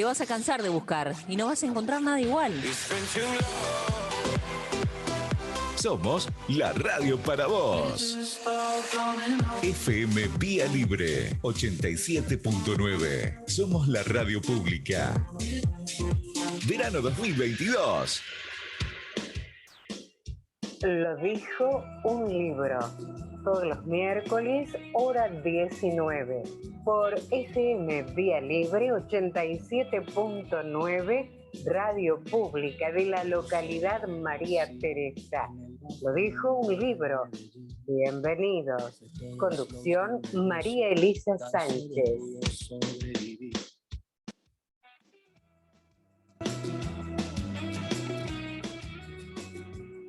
te vas a cansar de buscar y no vas a encontrar nada igual. Somos la radio para vos. FM Vía Libre 87.9. Somos la radio pública. Verano 2022. Lo dijo un libro. Todos los miércoles, hora 19. Por FM Vía Libre 87.9. Radio Pública de la localidad María Teresa. Lo dijo un libro. Bienvenidos. Conducción María Elisa Sánchez.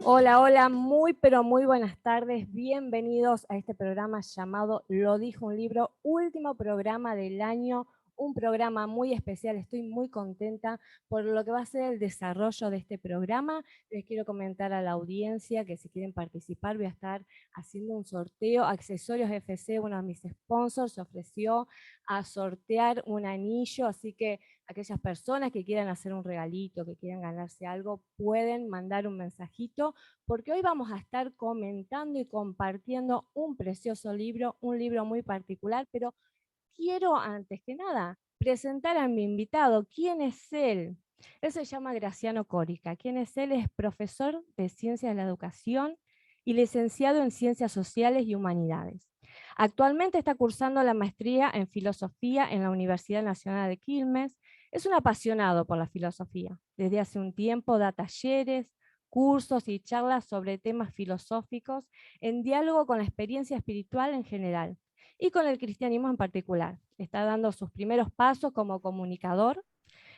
Hola, hola, muy pero muy buenas tardes. Bienvenidos a este programa llamado Lo dijo un libro, último programa del año. Un programa muy especial, estoy muy contenta por lo que va a ser el desarrollo de este programa. Les quiero comentar a la audiencia que si quieren participar voy a estar haciendo un sorteo. Accesorios FC, uno de mis sponsors, se ofreció a sortear un anillo, así que aquellas personas que quieran hacer un regalito, que quieran ganarse algo, pueden mandar un mensajito, porque hoy vamos a estar comentando y compartiendo un precioso libro, un libro muy particular, pero quiero, antes que nada, presentar a mi invitado. ¿Quién es él? Él se llama Graciano Córica. ¿Quién es él? Es profesor de Ciencias de la Educación y licenciado en Ciencias Sociales y Humanidades. Actualmente está cursando la maestría en Filosofía en la Universidad Nacional de Quilmes. Es un apasionado por la filosofía. Desde hace un tiempo da talleres, cursos y charlas sobre temas filosóficos en diálogo con la experiencia espiritual en general y con el cristianismo en particular. Está dando sus primeros pasos como comunicador.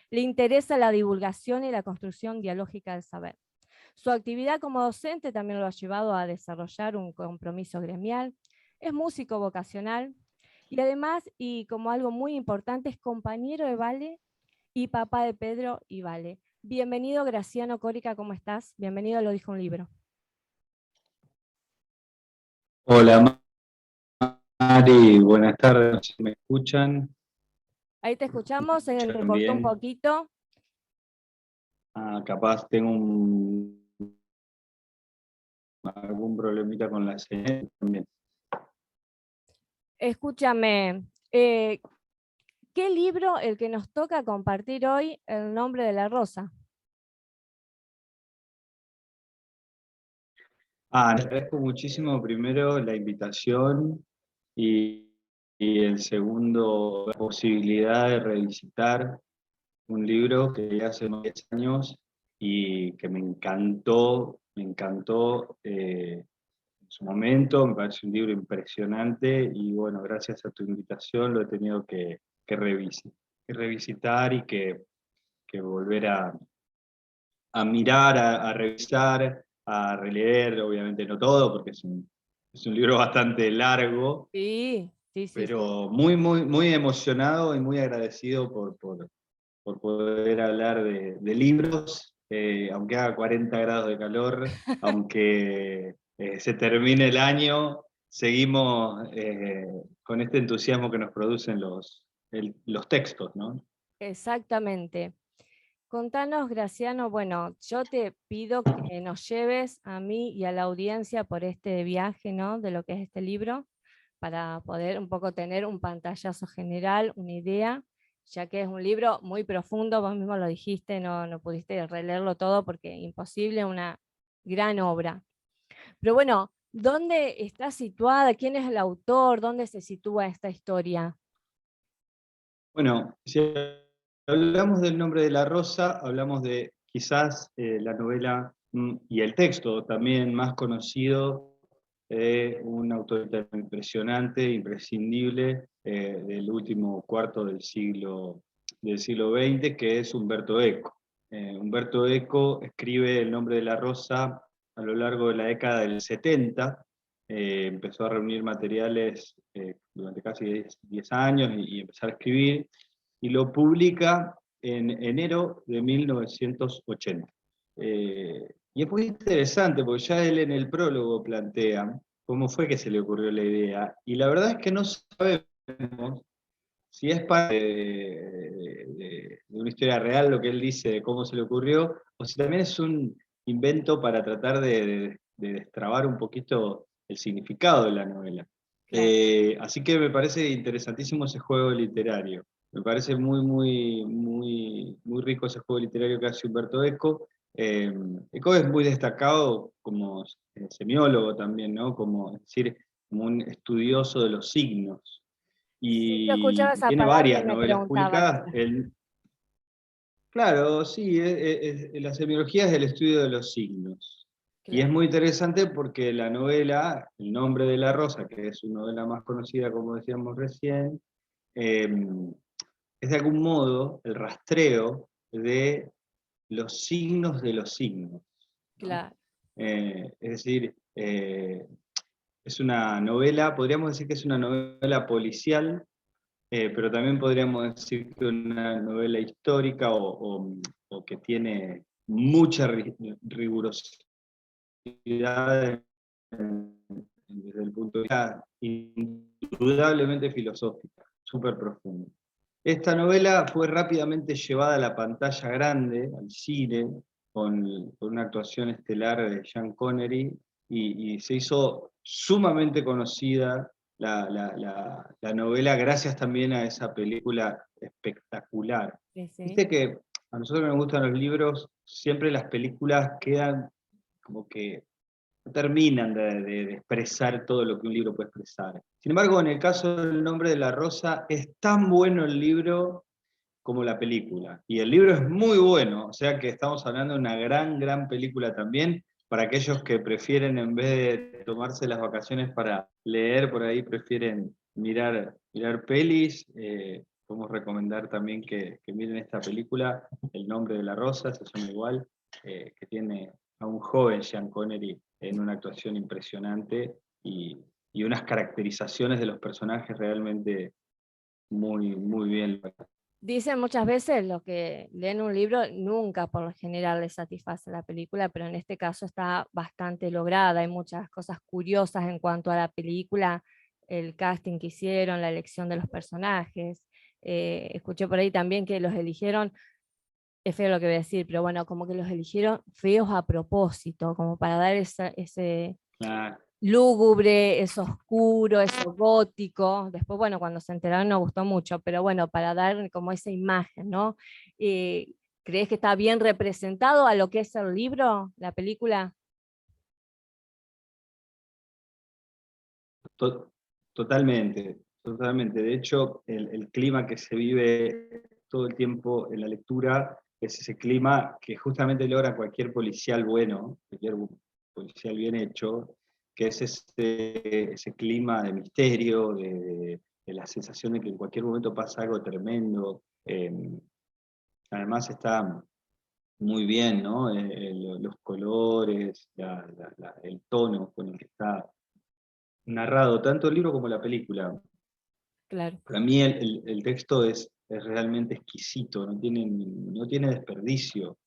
Le interesa la divulgación y la construcción dialógica del saber. Su actividad como docente también lo ha llevado a desarrollar un compromiso gremial. Es músico vocacional y además, y como algo muy importante, es compañero de Vale y papá de Pedro y Vale. Bienvenido, Graciano Córica, ¿cómo estás? Bienvenido a Lo dijo un libro. Hola Mari, buenas tardes, ¿me escuchan? Ahí te escuchamos, se entrecortó un Bien. poquito. Capaz tengo algún problemita con la señal también. Escúchame, ¿qué libro el que nos toca compartir hoy, El nombre de la rosa? Les agradezco muchísimo primero la invitación y el segundo, la posibilidad de revisitar un libro que hace más de 10 años y que me encantó en su momento, me parece un libro impresionante y bueno, gracias a tu invitación lo he tenido que revisitar y que volver a mirar, a revisar, a releer, obviamente no todo, porque es un libro bastante largo, Sí. pero muy, muy, muy emocionado y muy agradecido por poder hablar de libros, aunque haga 40 grados de calor, aunque se termine el año, seguimos con este entusiasmo que nos producen los textos, ¿no? Exactamente. Contanos, Graciano, bueno, yo te pido que nos lleves a mí y a la audiencia por este viaje, ¿no? De lo que es este libro, para poder un poco tener un pantallazo general, una idea, ya que es un libro muy profundo, vos mismo lo dijiste, no pudiste releerlo todo porque imposible, una gran obra. Pero bueno, ¿dónde está situada? ¿Quién es el autor? ¿Dónde se sitúa esta historia? Bueno, si hablamos del nombre de la rosa, hablamos de quizás la novela y el texto también más conocido de un autor impresionante, imprescindible, del último cuarto del siglo XX, que es Umberto Eco. Umberto Eco escribe El nombre de la rosa a lo largo de la década del 70, empezó a reunir materiales durante casi 10 años y empezar a escribir, y lo publica en enero de 1980. Y es muy interesante porque ya él en el prólogo plantea cómo fue que se le ocurrió la idea, y la verdad es que no sabemos si es parte de una historia real lo que él dice de cómo se le ocurrió, o si también es un invento para tratar de destrabar un poquito el significado de la novela. Claro. Así que me parece interesantísimo ese juego literario. Me parece muy rico ese juego literario que hace Umberto Eco. Eco es muy destacado como semiólogo también, ¿no? Como, es decir, como un estudioso de los signos. Sí, yo escuchaba Y esa tiene palabra y varias me novelas preguntaba qué publicadas. era. Claro, sí, la semiología es el estudio de los signos. Y es Claro. muy interesante porque la novela, El nombre de la rosa, que es su novela más conocida, como decíamos recién, eh, es de algún modo el rastreo de los signos de los signos, ¿no? Claro. Es decir, es una novela, podríamos decir que es una novela policial, pero también podríamos decir que una novela histórica o que tiene mucha rigurosidad desde el punto de vista indudablemente filosófica, súper profunda. Esta novela fue rápidamente llevada a la pantalla grande, al cine, con una actuación estelar de Sean Connery, y se hizo sumamente conocida la novela gracias también a esa película espectacular. Sí, sí. Viste que a nosotros nos gustan los libros, siempre las películas quedan como que no terminan de expresar todo lo que un libro puede expresar. Sin embargo, en el caso del nombre de la rosa, es tan bueno el libro como la película. Y el libro es muy bueno, o sea que estamos hablando de una gran película también, para aquellos que prefieren, en vez de tomarse las vacaciones para leer, por ahí prefieren mirar pelis. Podemos recomendar también que miren esta película, El nombre de la rosa, se llama igual, que tiene a un joven Sean Connery en una actuación impresionante y unas caracterizaciones de los personajes realmente muy bien. Dicen muchas veces los que leen un libro nunca por lo general les satisface la película, pero en este caso está bastante lograda. Hay muchas cosas curiosas en cuanto a la película, el casting que hicieron, la elección de los personajes. Escuché por ahí también que los eligieron, es feo lo que voy a decir, pero bueno, como que los eligieron feos a propósito, como para dar ese Claro. lúgubre, es oscuro, es gótico. Después, bueno, cuando se enteraron no gustó mucho, pero bueno, para dar como esa imagen, ¿no? ¿Crees que está bien representado a lo que es el libro, la película? To- Totalmente. De hecho, el clima que se vive todo el tiempo en la lectura es ese clima que justamente logra cualquier policial bueno, cualquier policial bien hecho, que es ese clima de misterio, de la sensación de que en cualquier momento pasa algo tremendo. Además está muy bien, ¿no? Los colores, el tono con el que está narrado, tanto el libro como la película. Claro. Para mí el texto es realmente exquisito, no tiene desperdicio,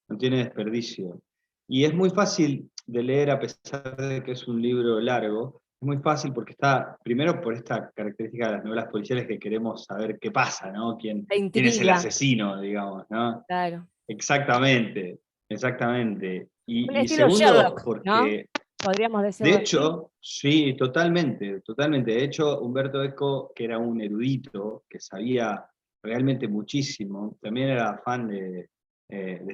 no tiene desperdicio. Y es muy fácil de leer a pesar de que es un libro largo, es muy fácil porque está, primero por esta característica de las novelas policiales que queremos saber qué pasa, ¿no? La Quién es el intriga, asesino, digamos, ¿no? claro. Exactamente. Un Y estilo segundo, Sherlock, ¿no? porque Podríamos de decirlo así. hecho, sí, totalmente. De hecho, Humberto Eco, que era un erudito, que sabía realmente muchísimo, también era fan de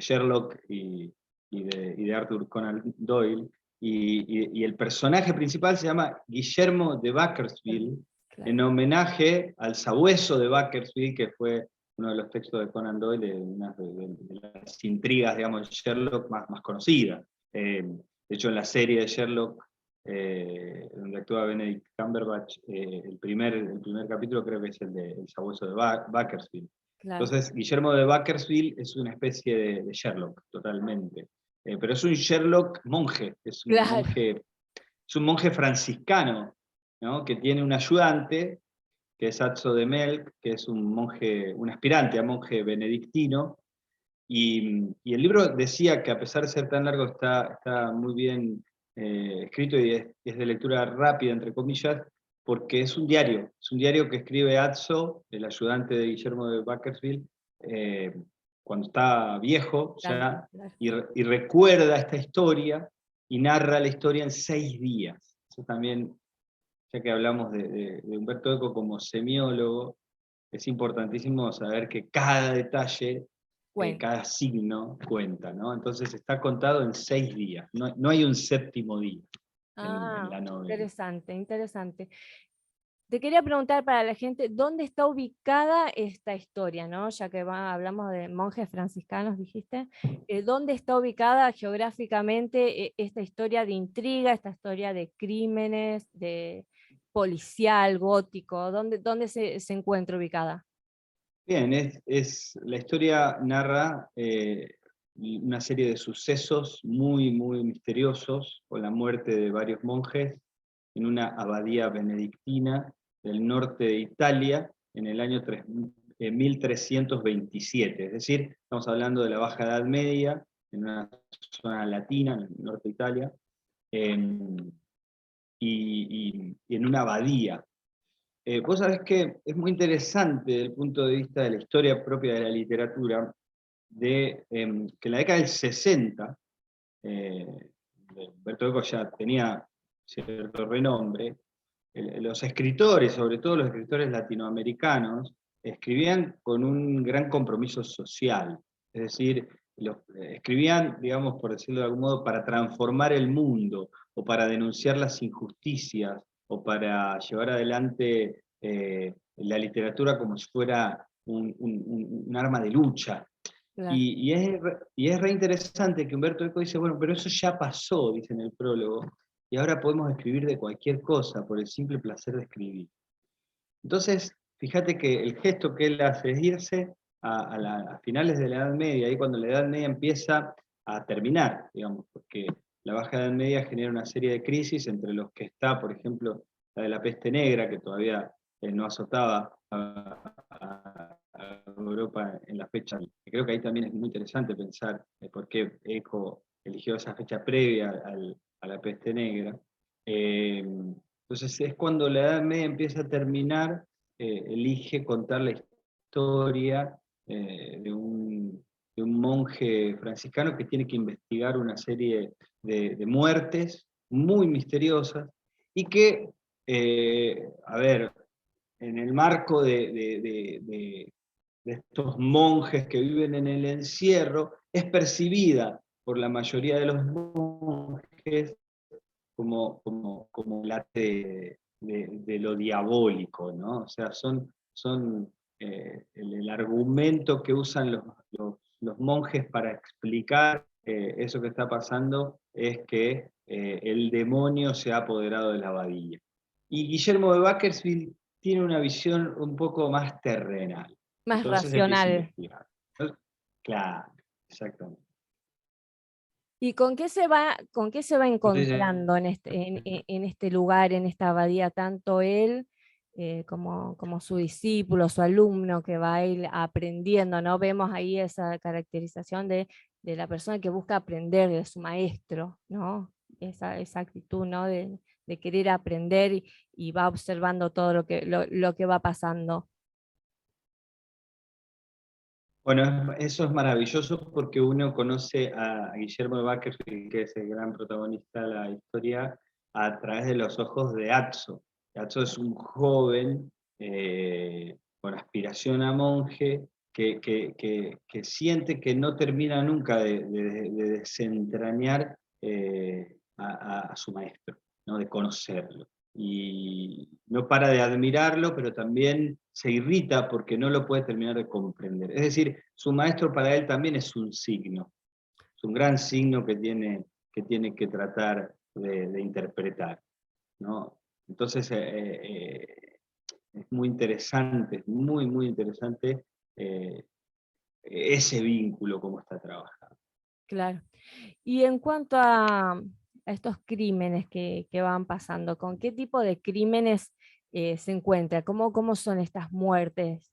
Sherlock y de Arthur Conan Doyle, y el personaje principal se llama Guillermo de Bakersfield, Claro. en homenaje al sabueso de Bakersfield, que fue uno de los textos de Conan Doyle, de una de las intrigas, digamos, de Sherlock más conocidas. De hecho, en la serie de Sherlock, donde actúa Benedict Cumberbatch, el primer capítulo creo que es el de El sabueso de Bakersfield. Claro. Entonces, Guillermo de Bakersfield es una especie de Sherlock, totalmente. Pero es un Sherlock monje, Claro. es un monje franciscano, ¿no? Que tiene un ayudante, que es Atzo de Melk, que es un monje, un aspirante a monje benedictino, y el libro decía que a pesar de ser tan largo está muy bien escrito y es de lectura rápida, entre comillas, porque es un diario que escribe Atzo, el ayudante de Guillermo de Bakersfield, cuando está viejo ya, Claro. y recuerda esta historia y narra la historia en 6 días. Eso también, ya que hablamos de Umberto Eco como semiólogo, es importantísimo saber que cada detalle, Bueno, cada signo cuenta, ¿no? Entonces está contado en 6 días, no hay un séptimo día en la novela. interesante, interesante. Te quería preguntar para la gente, ¿dónde está ubicada esta historia, ¿no? Ya que hablamos de monjes franciscanos, dijiste, ¿dónde está ubicada geográficamente esta historia de intriga, esta historia de crímenes, de policial, gótico? ¿Dónde se encuentra ubicada? Bien, la historia narra una serie de sucesos muy, muy misteriosos, con la muerte de varios monjes en una abadía benedictina del norte de Italia en el año 1327. Es decir, estamos hablando de la Baja Edad Media, en una zona latina, en el norte de Italia, y en una abadía. Vos sabés que es muy interesante desde el punto de vista de la historia propia de la literatura, que en la década del 60, Humberto Eco ya tenía cierto renombre, los escritores, sobre todo los escritores latinoamericanos, escribían con un gran compromiso social, es decir, escribían, digamos, por decirlo de algún modo, para transformar el mundo, o para denunciar las injusticias, o para llevar adelante la literatura como si fuera un arma de lucha. Claro. Y es re interesante que Humberto Eco dice, bueno, pero eso ya pasó, dice en el prólogo, y ahora podemos escribir de cualquier cosa por el simple placer de escribir. Entonces, fíjate que el gesto que él hace es irse a finales de la Edad Media, ahí cuando la Edad Media empieza a terminar, digamos, porque la Baja Edad Media genera una serie de crisis, entre los que está, por ejemplo, la de la peste negra, que todavía no azotaba a Europa en la fecha. Creo que ahí también es muy interesante pensar por qué Eco eligió esa fecha previa a la peste negra. Entonces es cuando la Edad Media empieza a terminar, elige contar la historia de un monje franciscano que tiene que investigar una serie de muertes muy misteriosas y que, a ver, en el marco de estos monjes que viven en el encierro, es percibida por la mayoría de los monjes como la de lo diabólico, ¿no? O sea, son el argumento que usan los monjes para explicar eso que está pasando es que el demonio se ha apoderado de la abadía. Y Guillermo de Bakersfield tiene una visión un poco más terrenal. Más Entonces empieza a racional. investigar. Claro, exactamente. ¿Y con qué se va encontrando en este lugar, en esta abadía, tanto él como su discípulo, su alumno que va a ir aprendiendo, ¿no? Vemos ahí esa caracterización de la persona que busca aprender de su maestro, ¿no? Esa actitud, ¿no? De querer aprender y va observando todo lo que va pasando. Bueno, eso es maravilloso porque uno conoce a Guillermo de Bakersfield, que es el gran protagonista de la historia, a través de los ojos de Atzo. Atzo es un joven con aspiración a monje que siente que no termina nunca de desentrañar a su maestro, ¿no? De conocerlo. Y no para de admirarlo, pero también se irrita porque no lo puede terminar de comprender. Es decir, su maestro para él también es un signo, es un gran signo que tiene que tratar de interpretar, ¿no? Entonces es muy interesante, muy, muy interesante ese vínculo, cómo está trabajado. Claro. Y en cuanto a estos crímenes que van pasando, ¿con qué tipo de crímenes se encuentra? ¿Cómo son estas muertes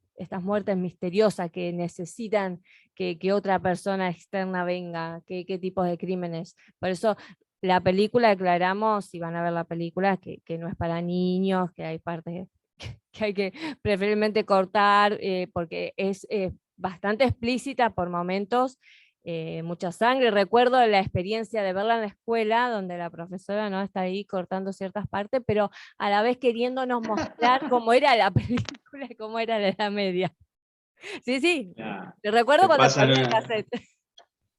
misteriosas que necesitan que otra persona externa venga? ¿Qué tipos de crímenes? Por eso La película, aclaramos, si van a ver la película, que no es para niños, que hay partes que hay que preferiblemente cortar, porque es bastante explícita por momentos, mucha sangre. Recuerdo la experiencia de verla en la escuela, donde la profesora no está ahí cortando ciertas partes, pero a la vez queriéndonos mostrar cómo era la película y cómo era la Edad Media. Sí, sí, Nah, te recuerdo te cuando pasan ponía el una, cassette.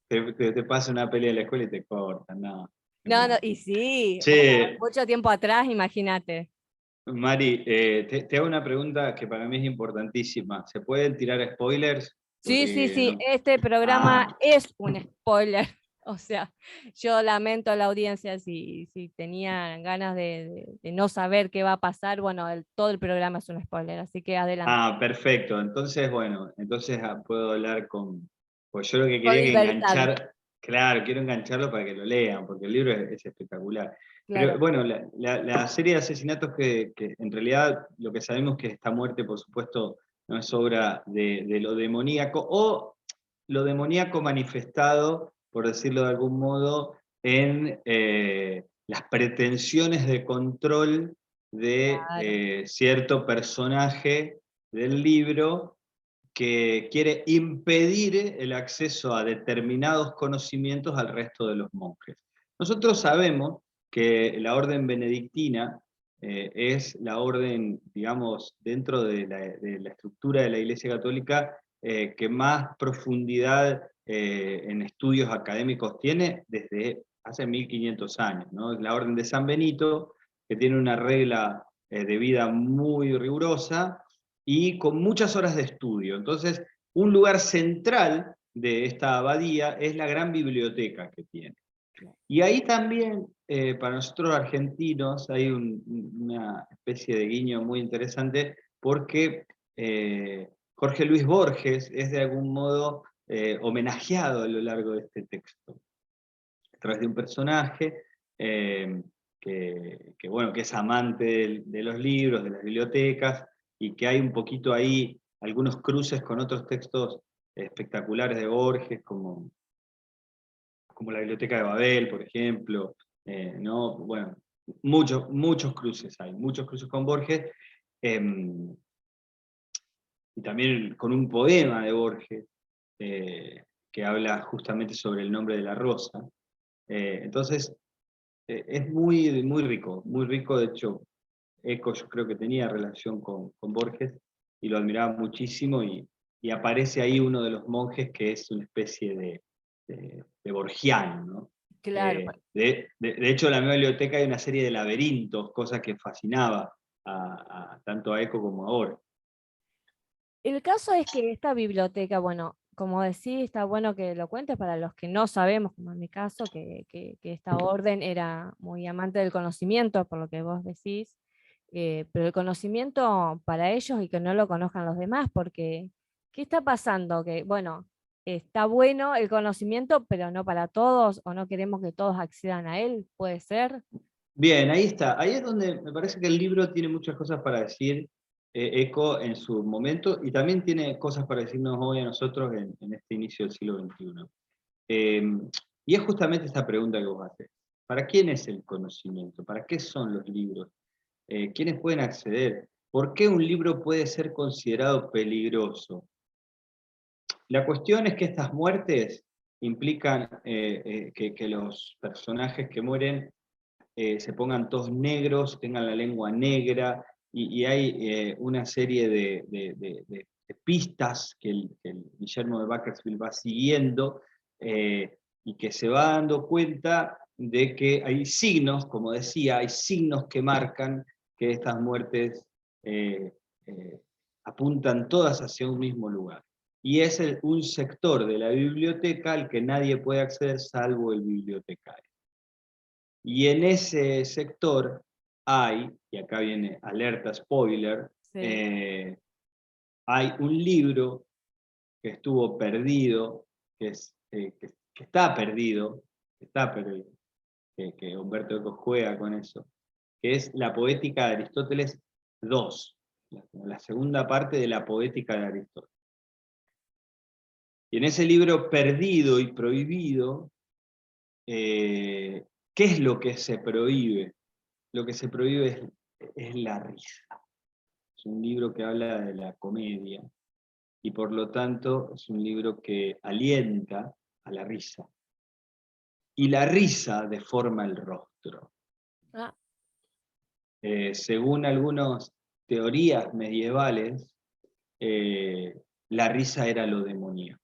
te pasa una pelea en la escuela y te cortan, no, qué No, no, mal. y sí, bueno, Che, mucho tiempo atrás, imagínate. Mari, te hago una pregunta que para mí es importantísima. ¿Se pueden tirar spoilers? Sí, sí, Porque sí, no. este programa Ah, es un spoiler. O sea, yo lamento a la audiencia si tenían ganas de no saber qué va a pasar. Bueno, todo el programa es un spoiler, así que adelante. perfecto. Entonces, bueno, entonces puedo hablar con. Pues yo lo que Con quería que libertad, enganchar, claro, quiero engancharlo para que lo lean, porque el libro es espectacular. Pero claro. bueno, la serie de asesinatos que en realidad lo que sabemos que esta muerte, por supuesto, no es obra de lo demoníaco, o lo demoníaco manifestado, por decirlo de algún modo, en las pretensiones de control de Claro. cierto personaje del libro que quiere impedir el acceso a determinados conocimientos al resto de los monjes. Nosotros sabemos que la orden benedictina es la orden, digamos, dentro de la estructura de la Iglesia Católica que más profundidad en estudios académicos tiene desde hace 1500 años, ¿no? Es la orden de San Benito, que tiene una regla de vida muy rigurosa y con muchas horas de estudio. Entonces, un lugar central de esta abadía es la gran biblioteca que tiene. Y ahí también, para nosotros argentinos, hay una especie de guiño muy interesante porque Jorge Luis Borges es de algún modo homenajeado a lo largo de este texto, a través de un personaje eh, bueno, que es amante de los libros, de las bibliotecas, y que hay un poquito ahí algunos cruces con otros textos espectaculares de Borges, como la Biblioteca de Babel, por ejemplo, ¿no? Bueno, muchos cruces hay, muchos cruces con Borges, eh, y también con un poema de Borges, que habla justamente sobre el nombre de la rosa. Entonces, es muy rico, de hecho, Eco yo creo que tenía relación con Borges, y lo admiraba muchísimo, y aparece ahí uno de los monjes que es una especie de borgiano, ¿no? Claro. De hecho, en la misma biblioteca hay una serie de laberintos, cosa que fascinaba tanto a Eco como a Borges. El caso es que esta biblioteca, bueno, como decís, está bueno que lo cuentes para los que no sabemos, como en mi caso, que esta orden era muy amante del conocimiento, por lo que vos decís, pero el conocimiento para ellos y que no lo conozcan los demás, porque ¿qué está pasando? Que, bueno, está bueno el conocimiento, pero no para todos, o no queremos que todos accedan a él, puede ser. Bien, ahí está. Ahí es donde me parece que el libro tiene muchas cosas para decir, Eco, en su momento, y también tiene cosas para decirnos hoy a nosotros en este inicio del siglo XXI. Eh, y es justamente esta pregunta que vos haces. ¿Para quién es el conocimiento? ¿Para qué son los libros? ¿Quiénes pueden acceder? ¿Por qué un libro puede ser considerado peligroso? La cuestión es que estas muertes implican que los personajes que mueren se pongan todos negros, tengan la lengua negra, y hay una serie de pistas que el Guillermo de Bakersfield va siguiendo, y que se va dando cuenta de que hay signos, como decía, hay signos que marcan que estas muertes eh, eh, apuntan todas hacia un mismo lugar. Y es un sector de la biblioteca al que nadie puede acceder salvo el bibliotecario. Y en ese sector hay, y acá viene alerta spoiler, Sí. hay un libro que estuvo perdido, que está perdido, que Humberto Eco juega con eso, que es la poética de Aristóteles 2, la segunda parte de la poética de Aristóteles. Y en ese libro perdido y prohibido, ¿qué es lo que se prohíbe? Lo que se prohíbe es la risa. Es un libro que habla de la comedia, y por lo tanto es un libro que alienta a la risa. Y la risa deforma el rostro. Ah, Según algunas teorías medievales, la risa era lo demoníaco.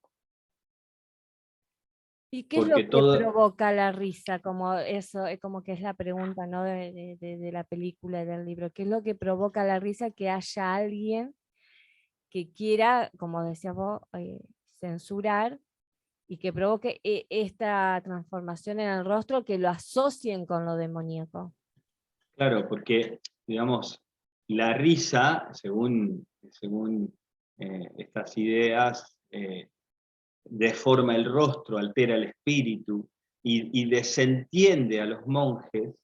¿y qué es lo Porque que todo, provoca la risa? Como eso, como que es la pregunta, ¿no? de la película y del libro. ¿Qué es lo que provoca la risa? Que haya alguien que quiera, como decías vos, censurar y que provoque esta transformación en el rostro, que lo asocien con lo demoníaco. claro, porque, digamos, la risa, según estas ideas, deforma el rostro, altera el espíritu y desentiende a los monjes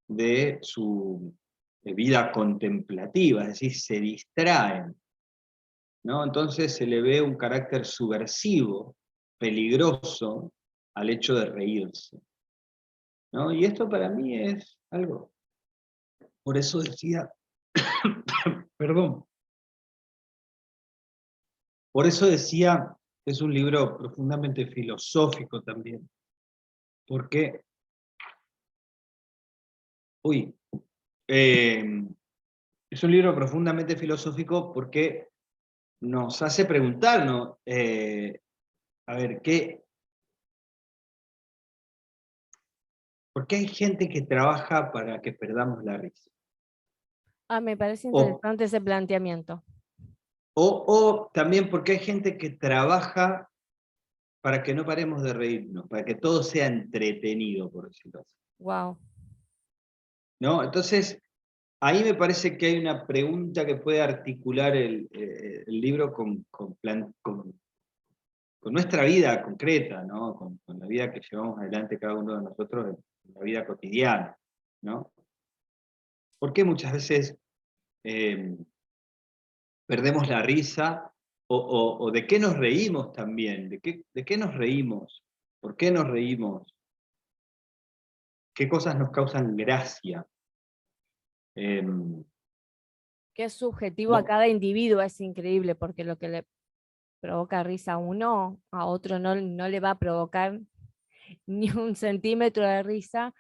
de su vida contemplativa, es decir, se distraen, ¿no? Entonces se le ve un carácter subversivo, peligroso, al hecho de reírse, ¿no? Y esto para mí es algo. Por eso decía, perdón, por eso decía que es un libro profundamente filosófico también, porque, uy, es un libro profundamente filosófico porque nos hace preguntarnos, a ver, ¿por qué hay gente que trabaja para que perdamos la risa? Ah, me parece O, interesante ese planteamiento. o también por qué hay gente que trabaja para que no paremos de reírnos, para que todo sea entretenido, por decirlo así. Wow. ¿No? Entonces, ahí me parece que hay una pregunta que puede articular el libro con nuestra vida concreta, ¿no? Con la vida que llevamos adelante cada uno de nosotros en la vida cotidiana, ¿no? ¿Por qué muchas veces perdemos la risa? O de qué nos reímos también, de qué nos reímos, por qué nos reímos, qué cosas nos causan gracia. Que es subjetivo a Bueno, cada individuo, es increíble, porque lo que le provoca risa a uno, a otro no le va a provocar ni un centímetro de risa.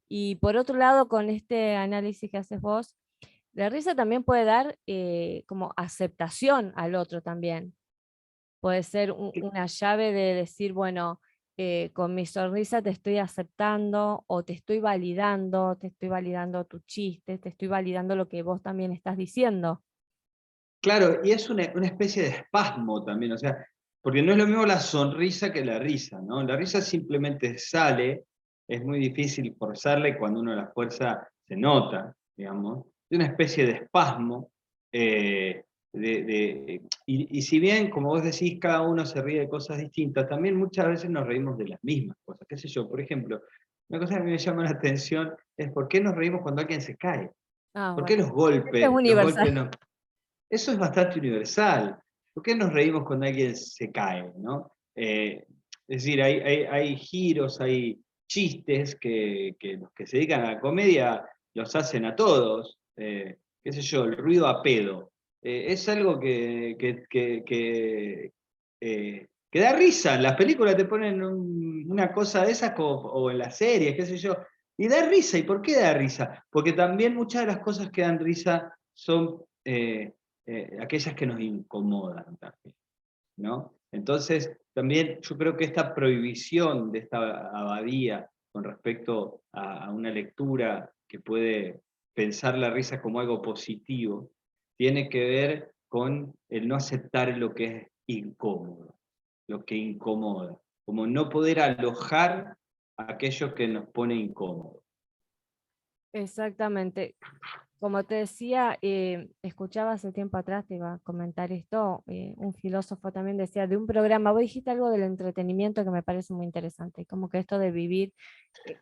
Y por otro lado, con este análisis que haces vos, la risa también puede dar como aceptación al otro también. Puede ser una llave de decir, bueno, con mi sonrisa te estoy aceptando o te estoy validando tu chiste, te estoy validando lo que vos también estás diciendo. claro, y es una especie de espasmo también, o sea, porque no es lo mismo la sonrisa que la risa, ¿no? La risa simplemente sale, es muy difícil forzarla y cuando uno la fuerza se nota, digamos, es una especie de espasmo. Y si bien, como vos decís, cada uno se ríe de cosas distintas, también muchas veces nos reímos de las mismas cosas. ¿Qué sé yo? Por ejemplo, una cosa que a mí me llama la atención es por qué nos reímos cuando alguien se cae. Ah, ¿Por qué bueno, los esto es golpes, universal. nos... Eso es bastante universal. ¿Por qué nos reímos cuando alguien se cae, ¿no? Es decir, hay giros, hay chistes que los que se dedican a la comedia los hacen a todos. Qué sé yo, el ruido a pedo. Es algo que da risa. En las películas te ponen una cosa de esas o en las series, qué sé yo. Y da risa. ¿Y por qué da risa? Porque también muchas de las cosas que dan risa son aquellas que nos incomodan también, ¿no? Entonces, también yo creo que esta prohibición de esta abadía con respecto a una lectura que puede pensar la risa como algo positivo, tiene que ver con el no aceptar lo que es incómodo, lo que incomoda, como no poder alojar aquello que nos pone incómodo. Exactamente. Como te decía, escuchaba hace tiempo atrás, te iba a comentar esto, un filósofo también decía de un programa, vos dijiste algo del entretenimiento que me parece muy interesante, como que esto de vivir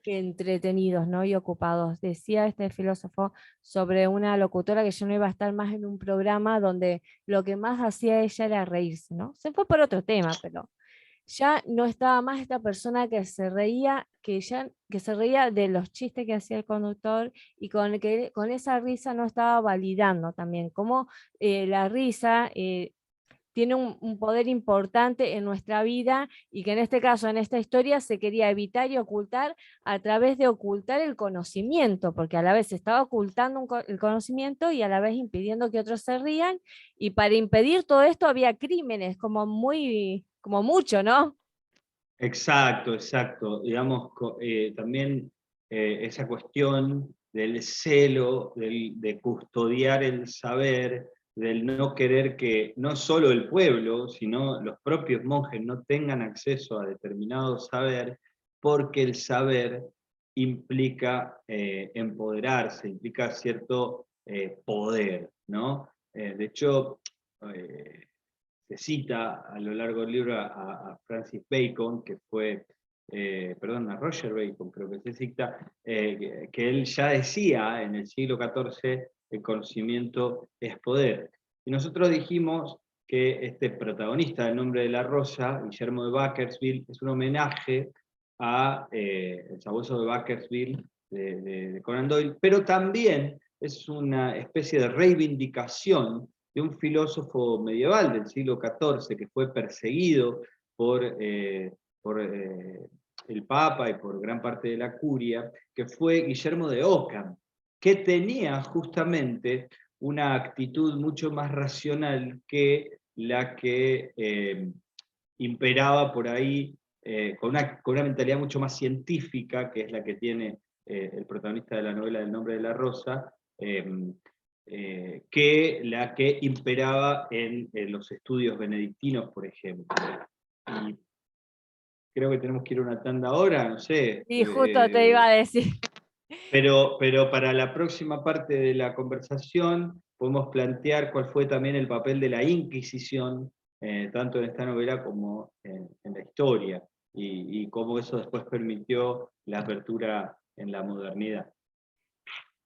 entretenidos, ¿no? Y ocupados. Decía este filósofo sobre una locutora que yo no iba a estar más en un programa donde lo que más hacía ella era reírse, ¿no? Se fue por otro tema, pero ya no estaba más esta persona que se reía, que se reía de los chistes que hacía el conductor y con esa risa no estaba validando también, como la risa tiene un poder importante en nuestra vida y que en este caso, en esta historia, se quería evitar y ocultar a través de ocultar el conocimiento, porque a la vez se estaba ocultando el conocimiento y a la vez impidiendo que otros se rían, y para impedir todo esto había crímenes, como mucho, ¿no? Exacto, exacto. Digamos, también esa cuestión del celo, de custodiar el saber, del no querer que no solo el pueblo, sino los propios monjes no tengan acceso a determinado saber, porque el saber implica empoderarse, implica cierto poder, ¿no? De hecho, se cita a lo largo del libro a Francis Bacon, que fue, perdón, a Roger Bacon, creo que se cita, que él ya decía en el siglo XIV, el conocimiento es poder. Y nosotros dijimos que este protagonista del Nombre de la Rosa, Guillermo de Baskerville, es un homenaje a El sabueso de Baskerville de Conan Doyle, pero también es una especie de reivindicación de un filósofo medieval del siglo XIV que fue perseguido por el Papa y por gran parte de la curia, que fue Guillermo de Ockham, que tenía justamente una actitud mucho más racional que la que imperaba por ahí, con una mentalidad mucho más científica, que es la que tiene el protagonista de la novela del Nombre de la Rosa, que la que imperaba en los estudios benedictinos, por ejemplo. Y creo que tenemos que ir a una tanda ahora, no sé. Sí, justo te iba a decir. Pero para la próxima parte de la conversación podemos plantear cuál fue también el papel de la Inquisición, tanto en esta novela como en la historia, y cómo eso después permitió la apertura en la modernidad.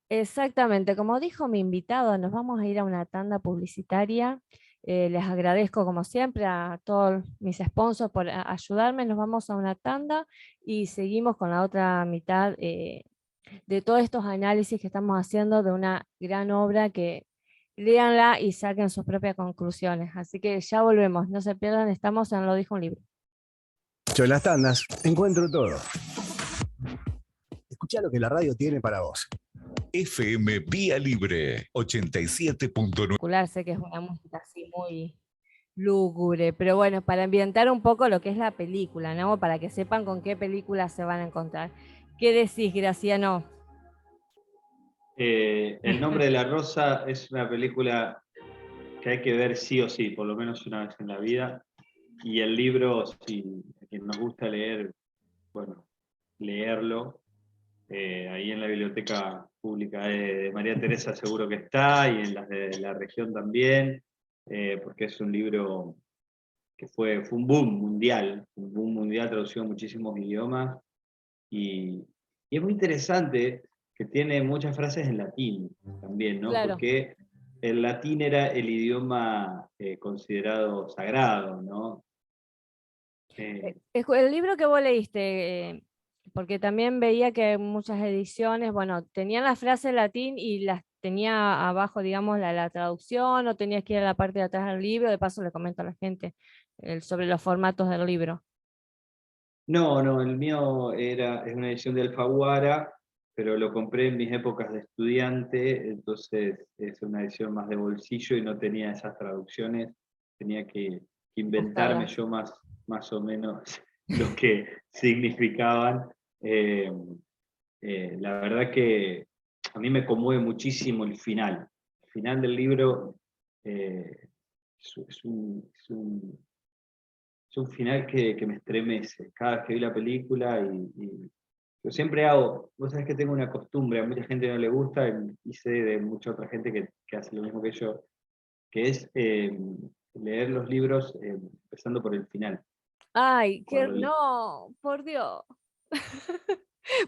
Exactamente, como dijo mi invitado, nos vamos a ir a una tanda publicitaria. Les agradezco como siempre a todos mis sponsors por ayudarme. Nos vamos a una tanda y seguimos con la otra mitad de todos estos análisis que estamos haciendo de una gran obra que léanla y saquen sus propias conclusiones. Así que ya volvemos, no se pierdan, estamos en Lo dijo un libro. Yo en las tandas encuentro todo. Escuchá lo que la radio tiene para vos. FM Vía Libre 87.9. Sé que es una música así muy lúgubre, pero bueno, para ambientar un poco lo que es la película, ¿no? Para que sepan con qué película se van a encontrar. ¿Qué decís, Graciano? El Nombre de la Rosa es una película que hay que ver sí o sí, por lo menos una vez en la vida. Y el libro, si a quien nos gusta leer, bueno, leerlo. Ahí en la biblioteca pública de María Teresa seguro que está, y en las de la región también, porque es un libro que fue un boom mundial, traducido en muchísimos idiomas, y es muy interesante que tiene muchas frases en latín también, ¿no? Claro. Porque el latín era el idioma considerado sagrado, ¿no? El libro que vos leíste, porque también veía que muchas ediciones, bueno, tenían la frase en latín y las tenía abajo, digamos, la traducción, o tenías que ir a la parte de atrás del libro. De paso le comento a la gente sobre los formatos del libro. No, el mío es una edición de Alfaguara, pero lo compré en mis épocas de estudiante, entonces es una edición más de bolsillo y no tenía esas traducciones, tenía que inventarme yo más o menos lo que significaban. La verdad que a mí me conmueve muchísimo el final. El final del libro es un final que me estremece. Cada vez que vi la película yo siempre hago, vos sabés que tengo una costumbre, a mucha gente no le gusta, y sé de mucha otra gente que hace lo mismo que yo, que es leer los libros empezando por el final. Ay, no, por Dios.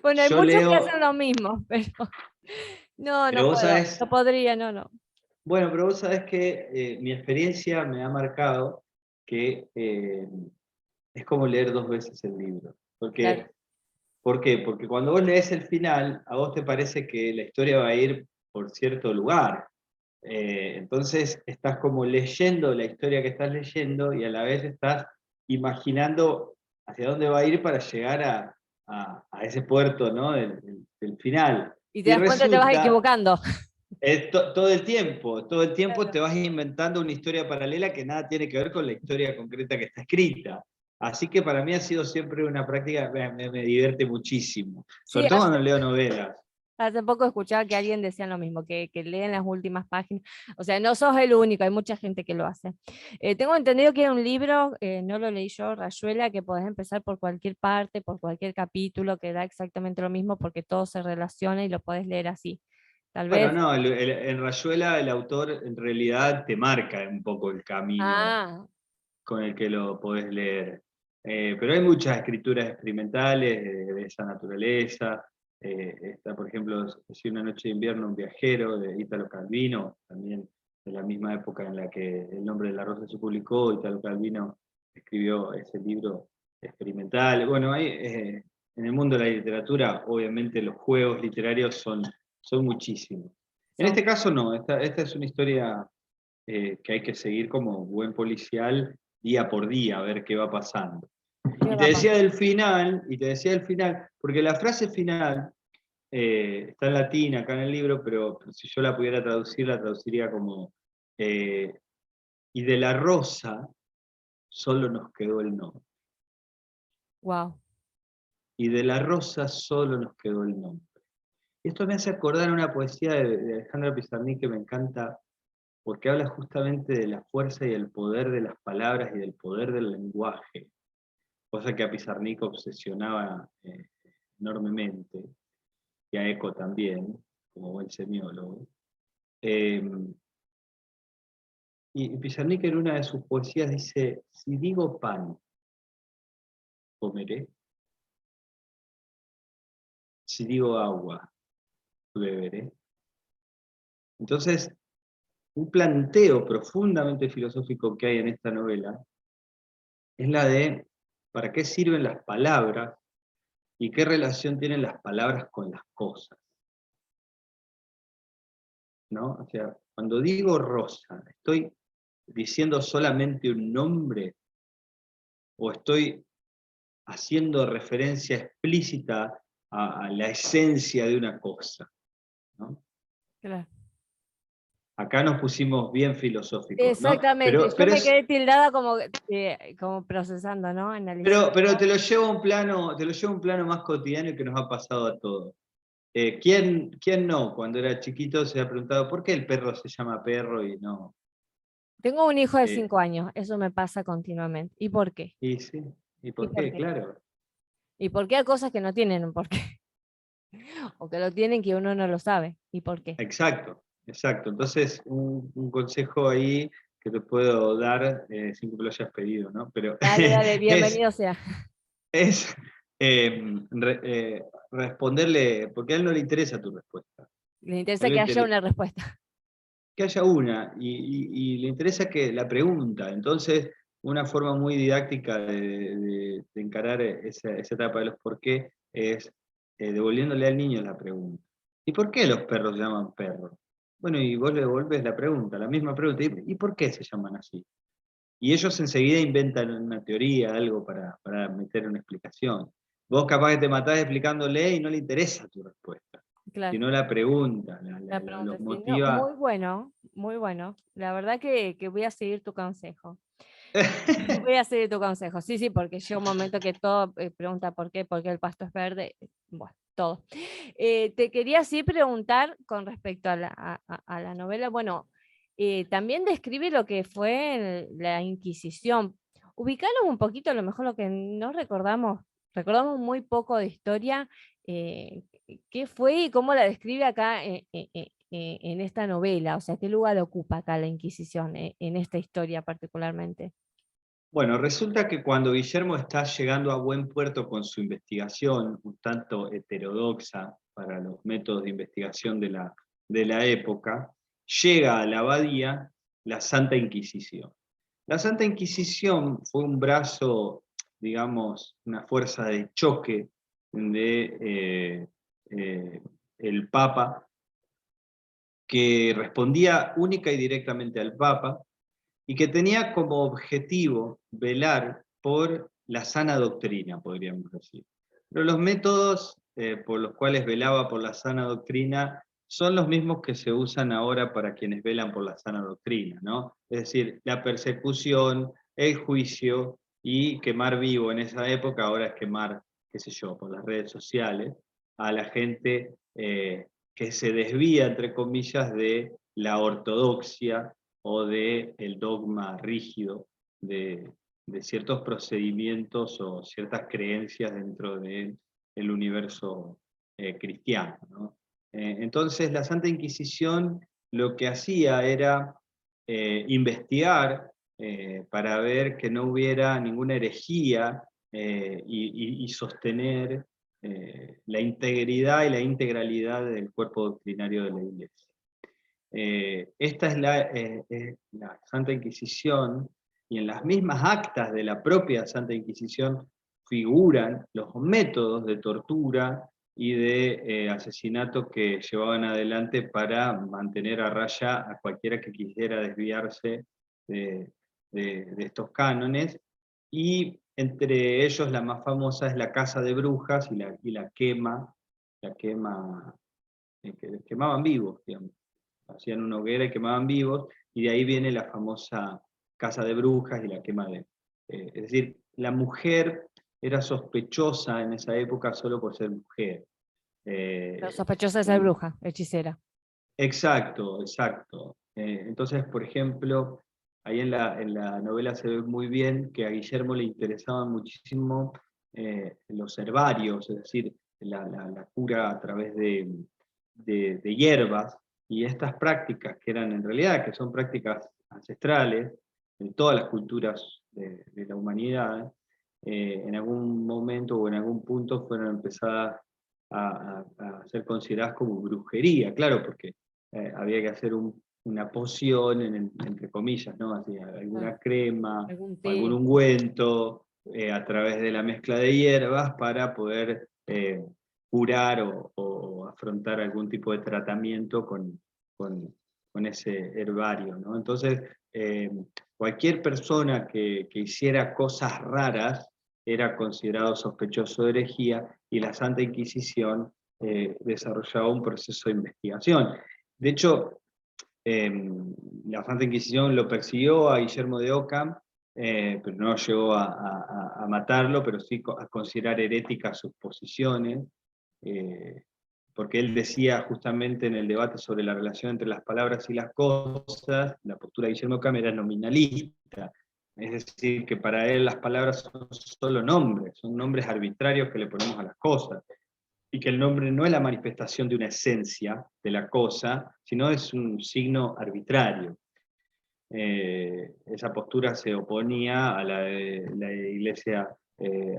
Bueno, hay yo muchos leo, que hacen lo mismo, pero no vos puedo, sabés, no podría, no. bueno, pero vos sabés que mi experiencia me ha marcado que es como leer 2 veces el libro. Claro. ¿Por qué? Porque cuando vos lees el final, a vos te parece que la historia va a ir por cierto lugar. Entonces estás como leyendo la historia que estás leyendo y a la vez estás imaginando hacia dónde va a ir para llegar a ese puerto, ¿no? del final. Y te das cuenta que te vas equivocando. Todo el tiempo te vas inventando una historia paralela que nada tiene que ver con la historia concreta que está escrita. Así que para mí ha sido siempre una práctica, me divierte muchísimo. Sobre todo cuando leo novelas. Hace poco escuchaba que alguien decía lo mismo, que leen las últimas páginas. O sea, no sos el único, hay mucha gente que lo hace. Tengo entendido que era un libro, no lo leí yo, Rayuela, que podés empezar por cualquier parte, por cualquier capítulo, que da exactamente lo mismo porque todo se relaciona y lo podés leer así. Tal vez. Bueno, no, en Rayuela el autor en realidad te marca un poco el camino con el que lo podés leer. Pero hay muchas escrituras experimentales de esa naturaleza. Está, por ejemplo, Si una noche de invierno, un viajero, de Italo Calvino, también de la misma época en la que El nombre de la rosa se publicó. Italo Calvino escribió ese libro experimental. Bueno, en el mundo de la literatura, obviamente los juegos literarios son muchísimos. En este caso no, esta es una historia que hay que seguir como buen policial día por día, a ver qué va pasando. Y te decía del final, porque la frase final está en latín acá en el libro, pero si yo la pudiera traducir, la traduciría como y de la rosa solo nos quedó el nombre. Wow. Y de la rosa solo nos quedó el nombre. Esto me hace acordar una poesía de Alejandra Pizarnik que me encanta, porque habla justamente de la fuerza y el poder de las palabras y del poder del lenguaje, cosa que a Pizarnik obsesionaba enormemente, y a Eco también, como buen semiólogo. Y Pizarnik en una de sus poesías dice: si digo pan, comeré; si digo agua, beberé. Entonces, un planteo profundamente filosófico que hay en esta novela es la de ¿para qué sirven las palabras y qué relación tienen las palabras con las cosas? ¿No? O sea, cuando digo rosa, ¿estoy diciendo solamente un nombre o estoy haciendo referencia explícita a la esencia de una cosa? ¿No? Claro. Acá nos pusimos bien filosóficos, exactamente, ¿no? yo me quedé tildada como procesando, ¿no? Analizando. Pero te lo llevo a un plano más cotidiano y que nos ha pasado a todos. ¿Quién no, cuando era chiquito, se ha preguntado por qué el perro se llama perro y no? Tengo un hijo de 5 años, eso me pasa continuamente. ¿Y por qué? Y sí, ¿y por qué? Claro. ¿Y por qué hay cosas que no tienen un porqué? O que lo tienen que uno no lo sabe. ¿Y por qué? Exacto. Entonces, un consejo ahí que te puedo dar, sin que me lo hayas pedido, ¿no? Pero dale, bienvenido sea. Es responderle, porque a él no le interesa tu respuesta. Le interesa que haya una respuesta. Que haya una, y le interesa que la pregunta. Entonces, una forma muy didáctica de encarar esa etapa de los por qué es devolviéndole al niño la pregunta. ¿Y por qué los perros se llaman perros? Bueno, y vos le devolves la pregunta, la misma pregunta. ¿Y por qué se llaman así? Y ellos enseguida inventan una teoría, algo para meter una explicación. Vos capaz que te matás explicándole y no le interesa tu respuesta. Claro. Sino la pregunta, los motiva. No, muy bueno. La verdad que voy a seguir tu consejo. Voy a seguir tu consejo. Sí, porque llega un momento que todo pregunta por qué el pasto es verde. Bueno, todo. Te quería sí preguntar con respecto a la novela. Bueno, también describe lo que fue la Inquisición. Ubicanos un poquito, a lo mejor lo que no recordamos muy poco de historia, qué fue y cómo la describe acá en esta novela, o sea, qué lugar ocupa acá la Inquisición en esta historia particularmente. Bueno, resulta que cuando Guillermo está llegando a buen puerto con su investigación, un tanto heterodoxa para los métodos de investigación de la época, llega a la abadía la Santa Inquisición. La Santa Inquisición fue un brazo digamos, una fuerza de choque de el Papa, que respondía única y directamente al Papa, y que tenía como objetivo velar por la sana doctrina, podríamos decir. Pero los métodos por los cuales velaba por la sana doctrina son los mismos que se usan ahora para quienes velan por la sana doctrina, ¿no? Es decir, la persecución, el juicio y quemar vivo en esa época, ahora es quemar, qué sé yo, por las redes sociales, a la gente que se desvía, entre comillas, de la ortodoxia o del dogma rígido de ciertos procedimientos o ciertas creencias dentro del universo cristiano, ¿no? Entonces la Santa Inquisición lo que hacía era investigar para ver que no hubiera ninguna herejía y sostener la integridad y la integralidad del cuerpo doctrinario de la Iglesia. Esta es la Santa Inquisición, y en las mismas actas de la propia Santa Inquisición figuran los métodos de tortura y de asesinato que llevaban adelante para mantener a raya a cualquiera que quisiera desviarse de estos cánones, y entre ellos la más famosa es la caza de brujas y la quema, que quemaban vivos, digamos. Hacían una hoguera y quemaban vivos, y de ahí viene la famosa caza de brujas y la quema de... es decir, la mujer era sospechosa en esa época solo por ser mujer. Pero sospechosa de ser bruja, hechicera. Exacto, exacto. Entonces, por ejemplo, ahí en la novela se ve muy bien que a Guillermo le interesaban muchísimo los herbarios, es decir, la cura a través de hierbas, y estas prácticas que eran en realidad, que son prácticas ancestrales en todas las culturas de la humanidad, en algún momento o en algún punto fueron empezadas a ser consideradas como brujería, claro, porque había que hacer una poción, entre comillas, ¿no? Así, alguna crema, algún ungüento, a través de la mezcla de hierbas para poder curar o afrontar algún tipo de tratamiento con ese herbario, ¿no? Entonces, cualquier persona que hiciera cosas raras era considerado sospechoso de herejía, y la Santa Inquisición desarrollaba un proceso de investigación. De hecho, la Santa Inquisición lo persiguió a Guillermo de Ockham, pero no llegó a matarlo, pero sí a considerar heréticas sus posiciones, porque él decía justamente en el debate sobre la relación entre las palabras y las cosas, la postura de Guillermo de Ockham era nominalista, es decir, que para él las palabras son solo nombres, son nombres arbitrarios que le ponemos a las cosas, y que el nombre no es la manifestación de una esencia de la cosa, sino es un signo arbitrario. Esa postura se oponía a la de la Iglesia,